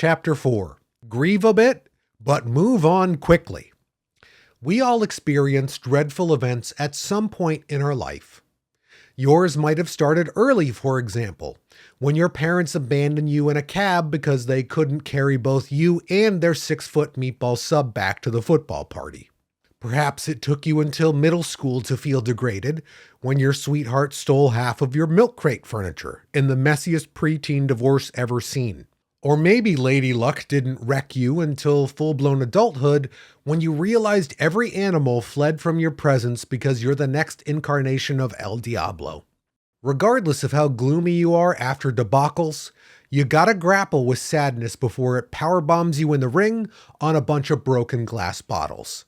Chapter 4. Grieve a bit, but move on quickly. We all experience dreadful events at some point in our life. Yours might have started early, for example, when your parents abandoned you in a cab because they couldn't carry both you and their 6-foot meatball sub back to the football party. Perhaps it took you until middle school to feel degraded when your sweetheart stole half of your milk crate furniture in the messiest preteen divorce ever seen. Or maybe Lady Luck didn't wreck you until full-blown adulthood when you realized every animal fled from your presence because you're the next incarnation of El Diablo. Regardless of how gloomy you are after debacles, you gotta grapple with sadness before it powerbombs you in the ring on a bunch of broken glass bottles,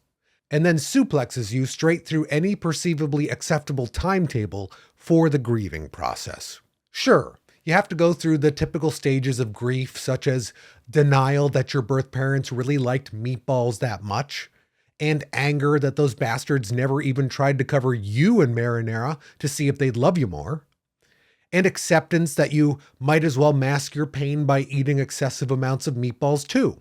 and then suplexes you straight through any perceivably acceptable timetable for the grieving process. Sure, you have to go through the typical stages of grief, such as denial that your birth parents really liked meatballs that much, and anger that those bastards never even tried to cover you in marinara to see if they'd love you more, and acceptance that you might as well mask your pain by eating excessive amounts of meatballs too.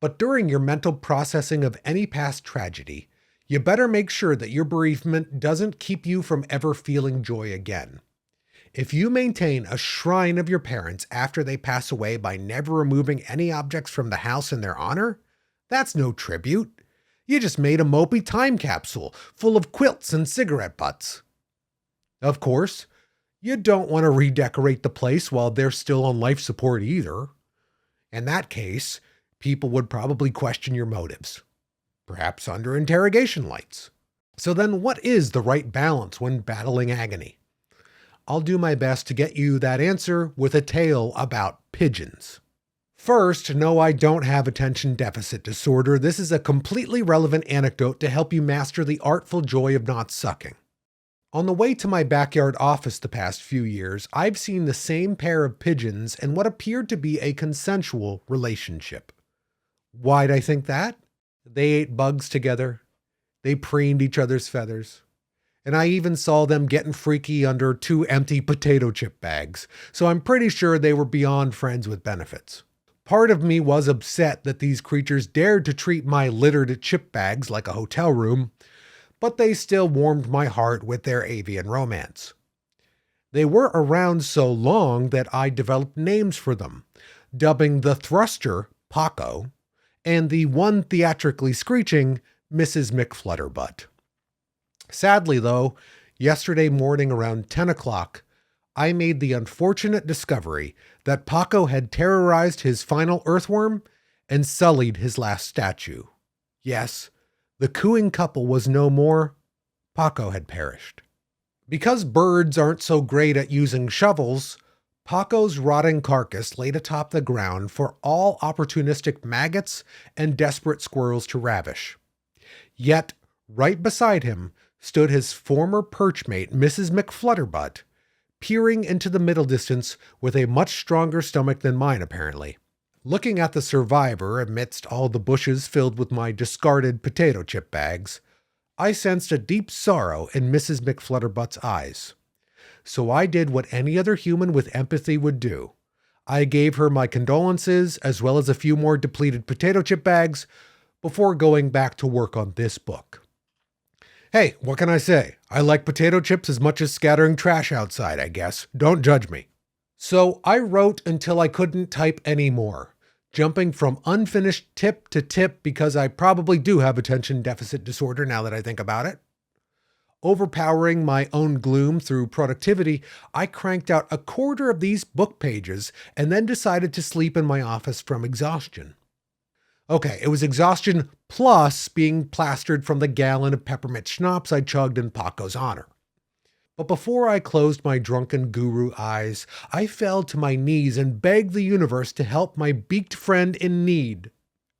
But during your mental processing of any past tragedy, you better make sure that your bereavement doesn't keep you from ever feeling joy again. If you maintain a shrine of your parents after they pass away by never removing any objects from the house in their honor, that's no tribute. You just made a mopey time capsule full of quilts and cigarette butts. Of course, you don't want to redecorate the place while they're still on life support either. In that case, people would probably question your motives, perhaps under interrogation lights. So then what is the right balance when battling agony? I'll do my best to get you that answer with a tale about pigeons. First, no, I don't have attention deficit disorder. This is a completely relevant anecdote to help you master the artful joy of not sucking. On the way to my backyard office the past few years, I've seen the same pair of pigeons in what appeared to be a consensual relationship. Why'd I think that? They ate bugs together. They preened each other's feathers. And I even saw them getting freaky under 2 empty potato chip bags, so I'm pretty sure they were beyond friends with benefits. Part of me was upset that these creatures dared to treat my littered chip bags like a hotel room, but they still warmed my heart with their avian romance. They were around so long that I developed names for them, dubbing the thruster Paco and the one theatrically screeching Mrs. McFlutterbutt. Sadly, though, yesterday morning around 10 o'clock, I made the unfortunate discovery that Paco had terrorized his final earthworm and sullied his last statue. Yes, the cooing couple was no more. Paco had perished. Because birds aren't so great at using shovels, Paco's rotting carcass laid atop the ground for all opportunistic maggots and desperate squirrels to ravish. Yet, right beside him stood his former perchmate, Mrs. McFlutterbutt, peering into the middle distance with a much stronger stomach than mine, apparently. Looking at the survivor amidst all the bushes filled with my discarded potato chip bags, I sensed a deep sorrow in Mrs. McFlutterbutt's eyes. So I did what any other human with empathy would do. I gave her my condolences, as well as a few more depleted potato chip bags, before going back to work on this book. Hey, what can I say? I like potato chips as much as scattering trash outside, I guess. Don't judge me. So I wrote until I couldn't type anymore, jumping from unfinished tip to tip because I probably do have attention deficit disorder now that I think about it. Overpowering my own gloom through productivity, I cranked out a quarter of these book pages and then decided to sleep in my office from exhaustion. Okay, it was exhaustion plus being plastered from the gallon of peppermint schnapps I chugged in Paco's honor. But before I closed my drunken guru eyes, I fell to my knees and begged the universe to help my beaked friend in need.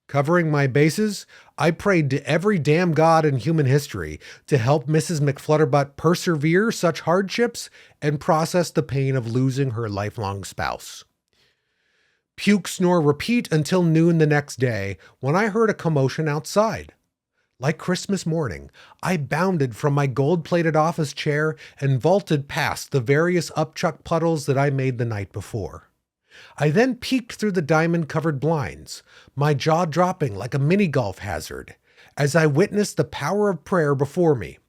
Covering my bases, I prayed to every damn god in human history to help Mrs. McFlutterbutt persevere such hardships and process the pain of losing her lifelong spouse. Puke, snore, repeat until noon the next day when I heard a commotion outside. Like Christmas morning, I bounded from my gold-plated office chair and vaulted past the various upchuck puddles that I made the night before. I then peeked through the diamond-covered blinds, my jaw dropping like a mini-golf hazard, as I witnessed the power of prayer before me.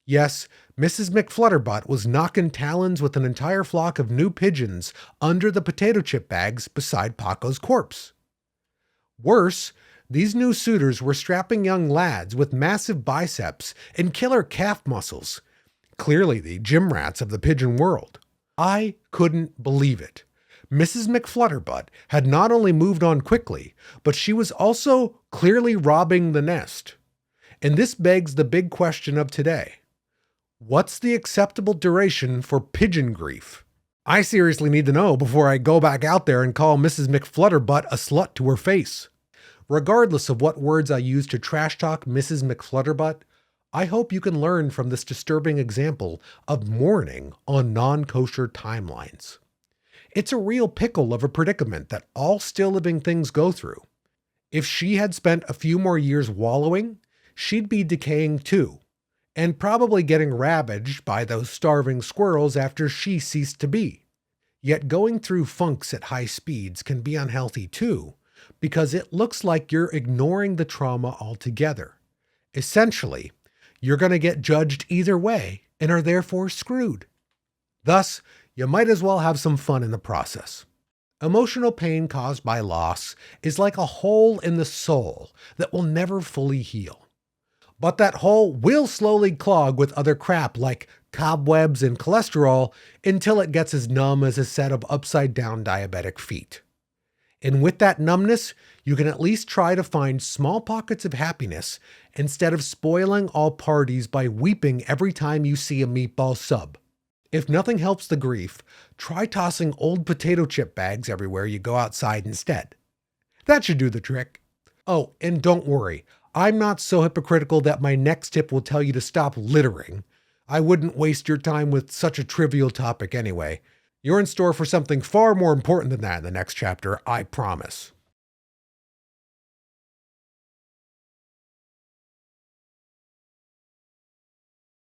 Yes, Mrs. McFlutterbutt was knocking talons with an entire flock of new pigeons under the potato chip bags beside Paco's corpse. Worse, these new suitors were strapping young lads with massive biceps and killer calf muscles, clearly the gym rats of the pigeon world. I couldn't believe it. Mrs. McFlutterbutt had not only moved on quickly, but she was also clearly robbing the nest. And this begs the big question of today. What's the acceptable duration for pigeon grief? I seriously need to know before I go back out there and call Mrs. McFlutterbutt a slut to her face. Regardless of what words I use to trash talk Mrs. McFlutterbutt, I hope you can learn from this disturbing example of mourning on non-kosher timelines. It's a real pickle of a predicament that all still living things go through. If she had spent a few more years wallowing, she'd be decaying too, and probably getting ravaged by those starving squirrels after she ceased to be. Yet going through funks at high speeds can be unhealthy too, because it looks like you're ignoring the trauma altogether. Essentially, you're going to get judged either way and are therefore screwed. Thus, you might as well have some fun in the process. Emotional pain caused by loss is like a hole in the soul that will never fully heal. But that hole will slowly clog with other crap like cobwebs and cholesterol until it gets as numb as a set of upside-down diabetic feet. And with that numbness, you can at least try to find small pockets of happiness instead of spoiling all parties by weeping every time you see a meatball sub. If nothing helps the grief, try tossing old potato chip bags everywhere you go outside instead. That should do the trick. Oh, and don't worry, I'm not so hypocritical that my next tip will tell you to stop littering. I wouldn't waste your time with such a trivial topic anyway. You're in store for something far more important than that in the next chapter, I promise.